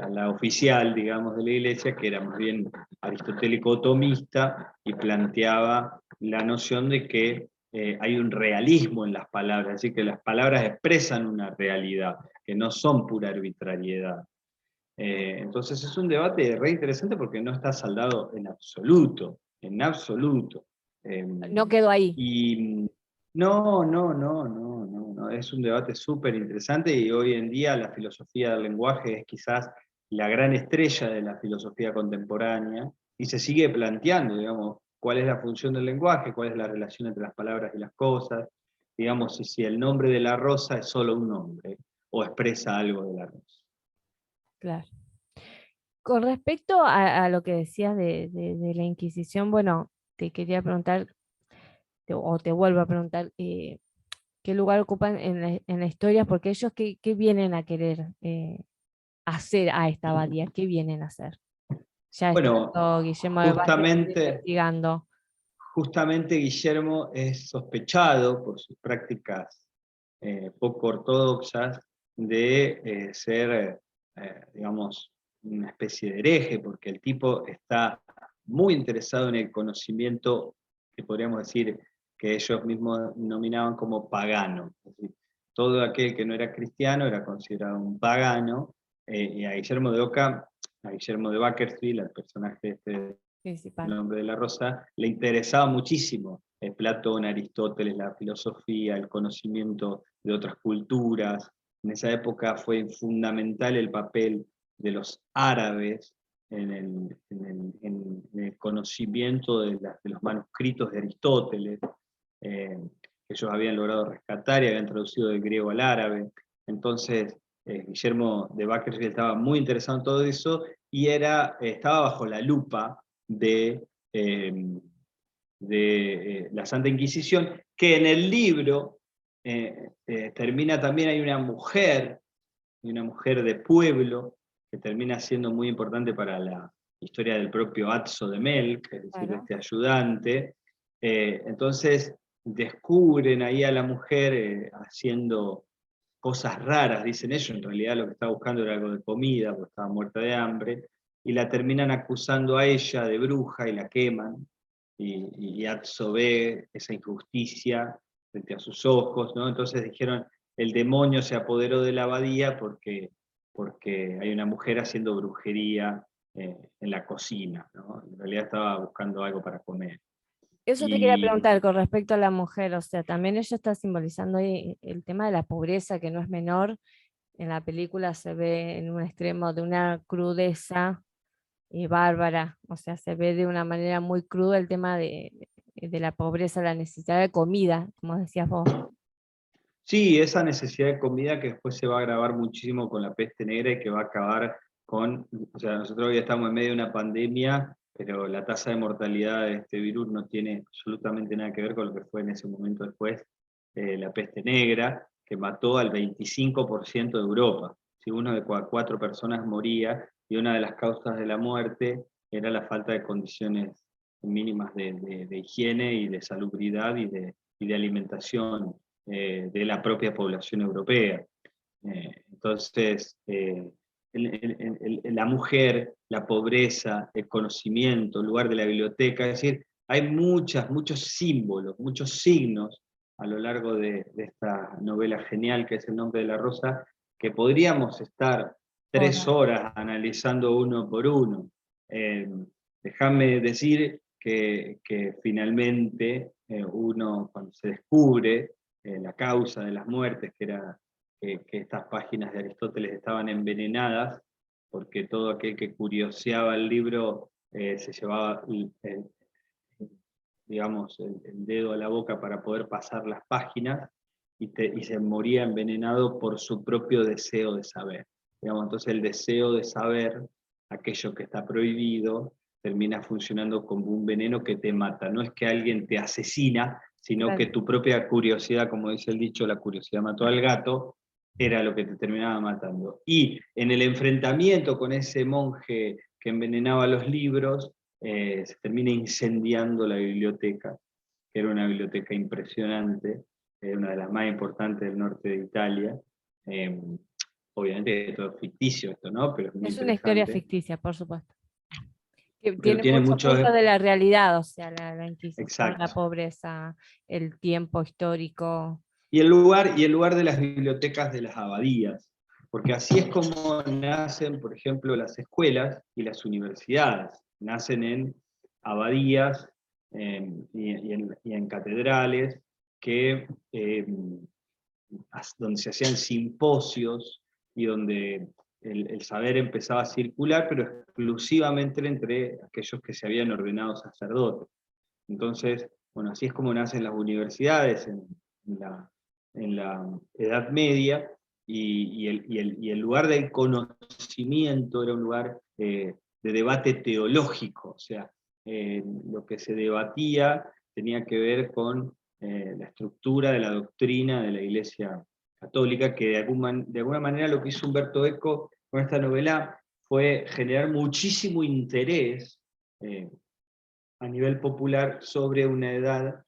a la oficial, digamos, de la Iglesia, que era más bien aristotélico-tomista, y planteaba la noción de que hay un realismo en las palabras, es decir, que las palabras expresan una realidad, que no son pura arbitrariedad. Entonces es un debate re interesante porque no está saldado en absoluto, en absoluto. No quedó ahí. Y no, es un debate súper interesante, y hoy en día la filosofía del lenguaje es quizás la gran estrella de la filosofía contemporánea, y se sigue planteando, digamos, cuál es la función del lenguaje, cuál es la relación entre las palabras y las cosas, digamos, si el nombre de la rosa es solo un nombre, o expresa algo de la rosa. Claro. Con respecto a lo que decías de la Inquisición, bueno, te quería preguntar, o te vuelvo a preguntar, qué lugar ocupan en la historia, porque ellos qué vienen a querer hacer a esta abadía, qué vienen a hacer. Ya Bueno, estando Guillermo de Valle investigando. Justamente Guillermo es sospechado por sus prácticas poco ortodoxas de ser, digamos, una especie de hereje, porque el tipo está muy interesado en el conocimiento que podríamos decir que ellos mismos nominaban como pagano. Es decir, todo aquel que no era cristiano era considerado un pagano, y a Guillermo de Oca, a Guillermo de Bakersfield, al personaje este principal. El nombre de la rosa, le interesaba muchísimo Platón, Aristóteles, la filosofía, el conocimiento de otras culturas. En esa época fue fundamental el papel de los árabes en el conocimiento de los manuscritos de Aristóteles, que ellos habían logrado rescatar y habían traducido del griego al árabe. Entonces, Guillermo de Bakersfield estaba muy interesado en todo eso y estaba bajo la lupa de la Santa Inquisición, que en el libro termina también, hay una mujer de pueblo, que termina siendo muy importante para la historia del propio Atzo de Melk, es decir, Claro. este ayudante. Entonces descubren ahí a la mujer haciendo cosas raras, dicen ellos, en realidad lo que estaba buscando era algo de comida, porque estaba muerta de hambre, y la terminan acusando a ella de bruja y la queman, y Atzo ve esa injusticia frente a sus ojos, ¿no? Entonces dijeron, el demonio se apoderó de la abadía porque hay una mujer haciendo brujería en la cocina, ¿no? En realidad estaba buscando algo para comer. Eso te quería preguntar con respecto a la mujer, o sea, también ella está simbolizando ahí el tema de la pobreza, que no es menor. En la película se ve en un extremo de una crudeza bárbara, o sea, se ve de una manera muy cruda el tema de la pobreza, la necesidad de comida, como decías vos. Sí, esa necesidad de comida que después se va a agravar muchísimo con la peste negra y que va a acabar con, o sea, nosotros hoy estamos en medio de una pandemia, pero la tasa de mortalidad de este virus no tiene absolutamente nada que ver con lo que fue en ese momento después la peste negra, que mató al 25% de Europa. Si uno de cada 4 personas moría, y una de las causas de la muerte era la falta de condiciones mínimas de higiene y de salubridad y de alimentación de la propia población europea. Entonces, la mujer, la pobreza, el conocimiento, el lugar de la biblioteca, es decir, hay muchos símbolos, muchos signos a lo largo de esta novela genial que es El nombre de la rosa, que podríamos estar 3 horas analizando uno por uno. Déjame decir que finalmente uno, cuando se descubre la causa de las muertes, que era que estas páginas de Aristóteles estaban envenenadas, porque todo aquel que curioseaba el libro se llevaba digamos, el dedo a la boca para poder pasar las páginas, y se moría envenenado por su propio deseo de saber. Digamos, entonces el deseo de saber, aquello que está prohibido, termina funcionando como un veneno que te mata. No es que alguien te asesina, sino Claro. que tu propia curiosidad, como dice el dicho, la curiosidad mató al gato, era lo que te terminaba matando. Y en el enfrentamiento con ese monje que envenenaba los libros, se termina incendiando la biblioteca, que era una biblioteca impresionante, una de las más importantes del norte de Italia. Obviamente todo es ficticio esto, ¿no? Pero es muy Es una historia interesante. ficticia, por supuesto. Que Pero tiene muchos puntos de la realidad, o sea, la Inquisición, Exacto. la pobreza, el tiempo histórico. Y el lugar de las bibliotecas de las abadías, porque así es como nacen, por ejemplo, las escuelas y las universidades. Nacen en abadías y en catedrales, donde se hacían simposios y donde el saber empezaba a circular, pero exclusivamente entre aquellos que se habían ordenado sacerdotes. Entonces, bueno, así es como nacen las universidades en la Edad Media, y el lugar del conocimiento era un lugar de debate teológico, o sea, lo que se debatía tenía que ver con la estructura de la doctrina de la Iglesia Católica, que de alguna manera lo que hizo Umberto Eco con esta novela fue generar muchísimo interés a nivel popular sobre una edad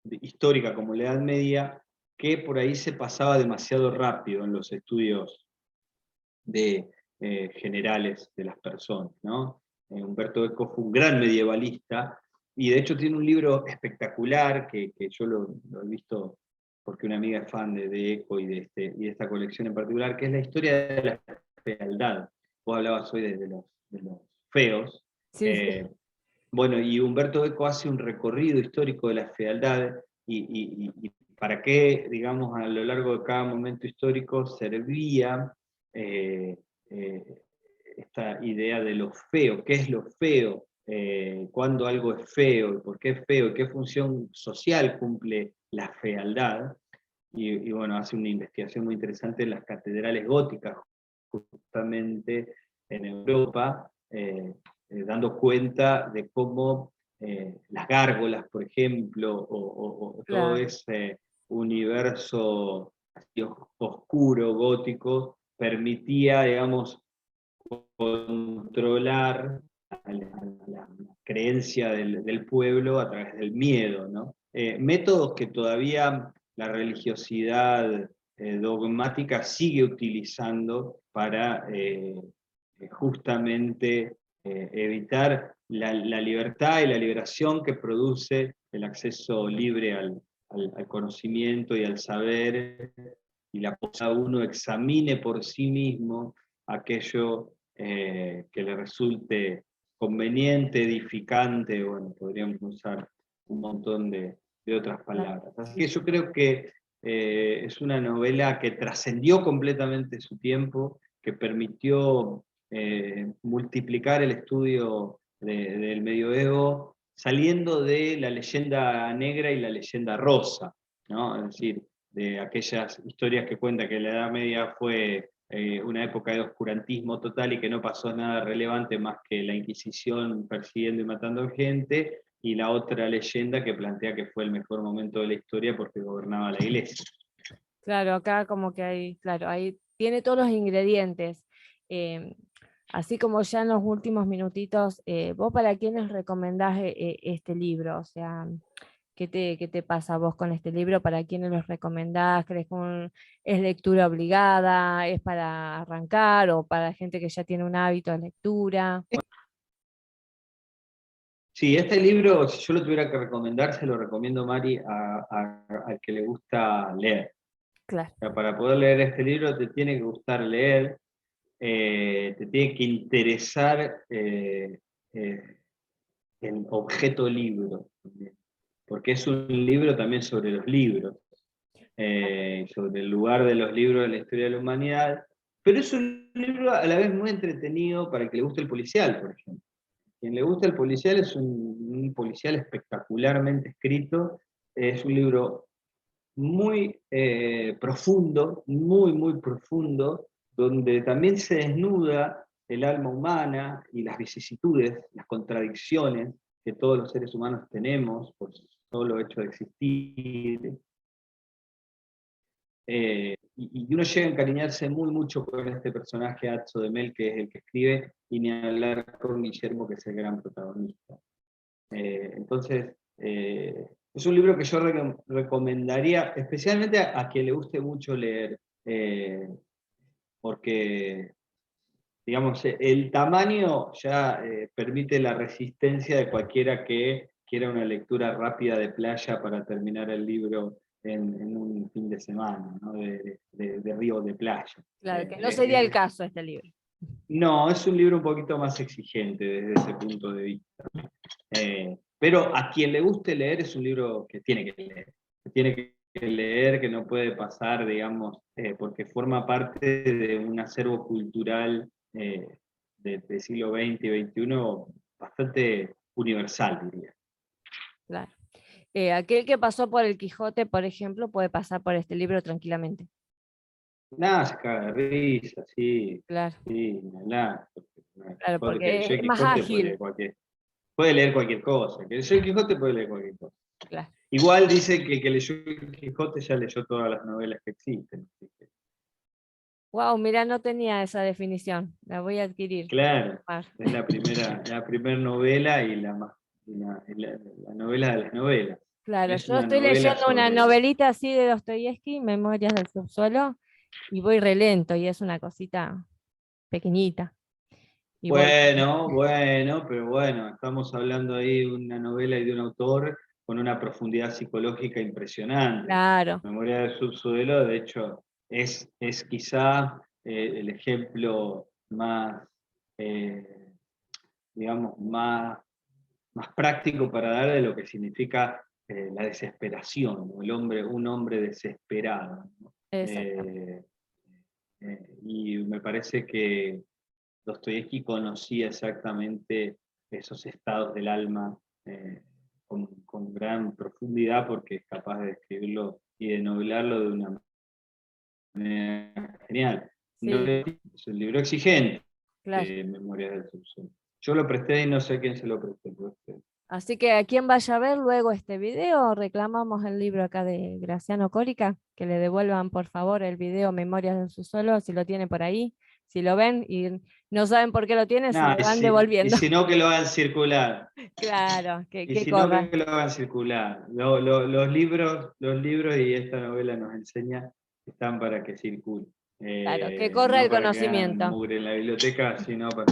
histórica como la Edad Media, que por ahí se pasaba demasiado rápido en los estudios generales de las personas, ¿no? Umberto Eco fue un gran medievalista, y de hecho tiene un libro espectacular que yo lo he visto porque una amiga es fan de Eco y de esta colección en particular, que es la historia de la fealdad. Vos hablabas hoy de los feos. Sí, sí. Bueno, y Humberto Eco hace un recorrido histórico de la fealdad y para qué, digamos, a lo largo de cada momento histórico servía esta idea de lo feo, qué es lo feo, cuándo algo es feo, y por qué es feo, y qué función social cumple la fealdad. Y bueno, hace una investigación muy interesante en las catedrales góticas, justamente en Europa, dando cuenta de cómo las gárgolas, por ejemplo, o todo Claro. ese universo así oscuro, gótico, permitía, digamos, controlar a la creencia del pueblo a través del miedo, ¿no? Métodos que todavía la religiosidad dogmática sigue utilizando para justamente evitar la libertad y la liberación que produce el acceso libre al conocimiento y al saber, y la posibilidad de uno examine por sí mismo aquello que le resulte conveniente, edificante, bueno, podríamos usar un montón de otras palabras. Así que yo creo que es una novela que trascendió completamente su tiempo, que permitió multiplicar el estudio del medioevo, saliendo de la leyenda negra y la leyenda rosa, ¿no? Es decir, de aquellas historias que cuenta que la Edad Media fue una época de oscurantismo total y que no pasó nada relevante más que la Inquisición persiguiendo y matando gente, y la otra leyenda que plantea que fue el mejor momento de la historia porque gobernaba la Iglesia. Claro, acá como que hay, claro, ahí tiene todos los ingredientes. Así como ya en los últimos minutitos, ¿vos para quiénes recomendás este libro? O sea, ¿qué te pasa a vos con este libro? ¿Para quiénes los recomendás? ¿Crees que es lectura obligada? ¿Es para arrancar? ¿O para gente que ya tiene un hábito de lectura? Sí, este libro, si yo lo tuviera que recomendar, se lo recomiendo, Mari, al que le gusta leer. Claro. O sea, para poder leer este libro te tiene que gustar leer, te tiene que interesar el objeto libro, porque es un libro también sobre los libros, sobre el lugar de los libros en la historia de la humanidad, pero es un libro a la vez muy entretenido para el que le guste el policial, por ejemplo. Quien le gusta el policial es un policial espectacularmente escrito, es un libro muy profundo, muy, muy profundo, donde también se desnuda el alma humana y las vicisitudes, las contradicciones que todos los seres humanos tenemos por solo hecho de existir. Y uno llega a encariñarse muy mucho con este personaje, Atzo de Mel, que es el que escribe, y ni hablar con Guillermo, que es el gran protagonista. Entonces, es un libro que yo recomendaría, especialmente a quien le guste mucho leer, porque, digamos, el tamaño ya permite la resistencia de cualquiera que quiera una lectura rápida de playa para terminar el libro en un fin de semana, ¿no? de río de playa. Claro, que no sería el caso este libro. No, es un libro un poquito más exigente desde ese punto de vista. Pero a quien le guste leer es un libro que tiene que leer. Que tiene que leer, que no puede pasar, digamos, porque forma parte de un acervo cultural del siglo XX y XXI bastante universal, diría. Claro. Aquel que pasó por el Quijote, por ejemplo, puede pasar por este libro tranquilamente. Nada, se caga de risa, sí. Claro. Sí, nada. Claro, porque es más Quijote ágil. puede leer cualquier cosa. Que leyó el Quijote puede leer cualquier cosa. Claro. Igual dice que el que leyó el Quijote ya leyó todas las novelas que existen. Wow, mira, no tenía esa definición. La voy a adquirir. Claro, es la primera novela y la novela de las novelas. Claro, Es yo una estoy novela leyendo una sobre... novelita así de Dostoyevsky, Memorias del subsuelo, y voy relento, y es una cosita pequeñita. Bueno, pero bueno, estamos hablando ahí de una novela y de un autor con una profundidad psicológica impresionante. Claro. Memoria del subsuelo, de hecho, es quizá el ejemplo más, digamos, más práctico para dar de lo que significa la desesperación, ¿no? Un hombre desesperado, ¿no? Y me parece que Dostoyevski conocía exactamente esos estados del alma con gran profundidad, porque es capaz de escribirlo y de novelarlo de una manera genial. Sí. Es un libro exigente, Claro. Memorias del subsuelo. Yo lo presté y no sé a quién se lo presté. Así que a quien vaya a ver luego este video, reclamamos el libro acá de Graciano Corica, que le devuelvan por favor el video Memorias del subsuelo, si lo tiene por ahí. Si lo ven y no saben por qué lo tienen, se lo van devolviendo. Y si no, que lo hagan circular. Claro, que corra. No, que lo hagan circular. Los libros y esta novela nos enseña que están para que circule. Claro, que corra no el para conocimiento. Que mugre en la biblioteca, sino para...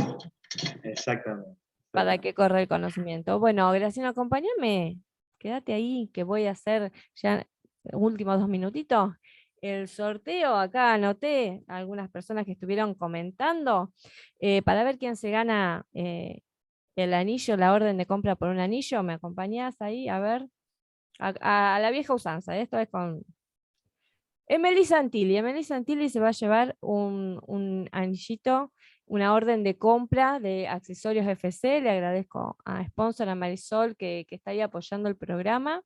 Exactamente. Para que corra el conocimiento. Bueno, Graciano, acompáñame. Quédate ahí, que voy a hacer ya últimos 2 minutitos. El sorteo, acá anoté a algunas personas que estuvieron comentando para ver quién se gana el anillo, la orden de compra por un anillo. ¿Me acompañás ahí? A ver, a la vieja usanza, esto es con Emily Santilli. Emily Santilli se va a llevar un anillito, una orden de compra de Accesorios FC. Le agradezco a Sponsor, a Marisol, que está ahí apoyando el programa.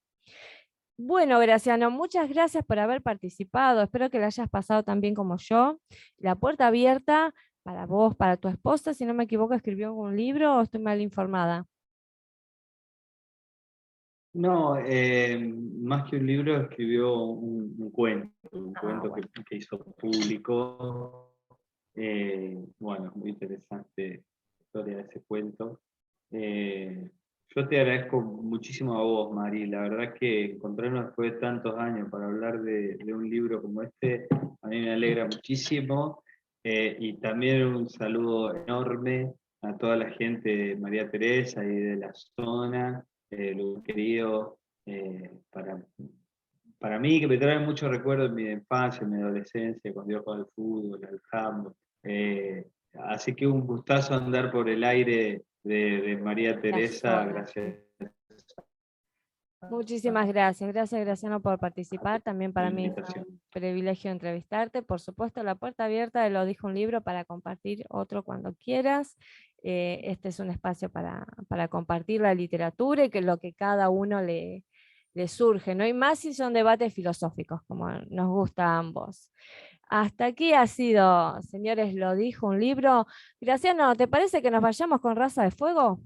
Bueno, Graciano, muchas gracias por haber participado. Espero que la hayas pasado tan bien como yo. La puerta abierta para vos, para tu esposa, si no me equivoco, escribió un libro o estoy mal informada. No, más que un libro, escribió un cuento, Bueno. que hizo público. Bueno, muy interesante la historia de ese cuento. Yo te agradezco muchísimo a vos, Mari. La verdad que encontrarnos después de tantos años para hablar de un libro como este, a mí me alegra muchísimo. Y también un saludo enorme a toda la gente de María Teresa y de la zona, lo querido para mí, que me trae muchos recuerdos de mi infancia, de mi adolescencia, cuando yo jugaba al fútbol, al handball. Así que un gustazo andar por el aire de María Teresa, gracias. Muchísimas gracias. Gracias, Graciano, por participar. También para mí es un privilegio entrevistarte. Por supuesto, la puerta abierta de Lo Dijo un Libro para compartir otro cuando quieras. Este es un espacio para compartir la literatura y que lo que cada uno le surge, ¿no? Y más si son debates filosóficos, como nos gusta a ambos. Hasta aquí ha sido, señores, Lo Dijo un Libro. Graciano, ¿te parece que nos vayamos con Raza de Fuego?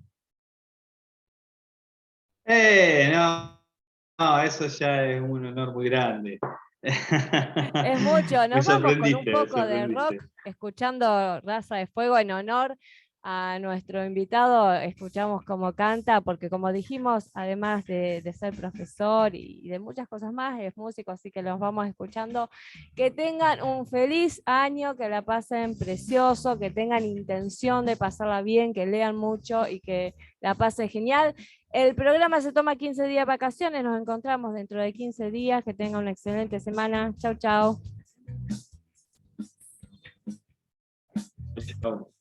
No, eso ya es un honor muy grande. Es mucho, nos vamos con un poco de rock, escuchando Raza de Fuego en honor a nuestro invitado. Escuchamos cómo canta, porque como dijimos, además de ser profesor y de muchas cosas más, es músico, así que los vamos escuchando. Que tengan un feliz año, que la pasen precioso, que tengan intención de pasarla bien, que lean mucho y que la pasen genial. El programa se toma 15 días de vacaciones, nos encontramos dentro de 15 días, que tengan una excelente semana. Chau, chau. Chau.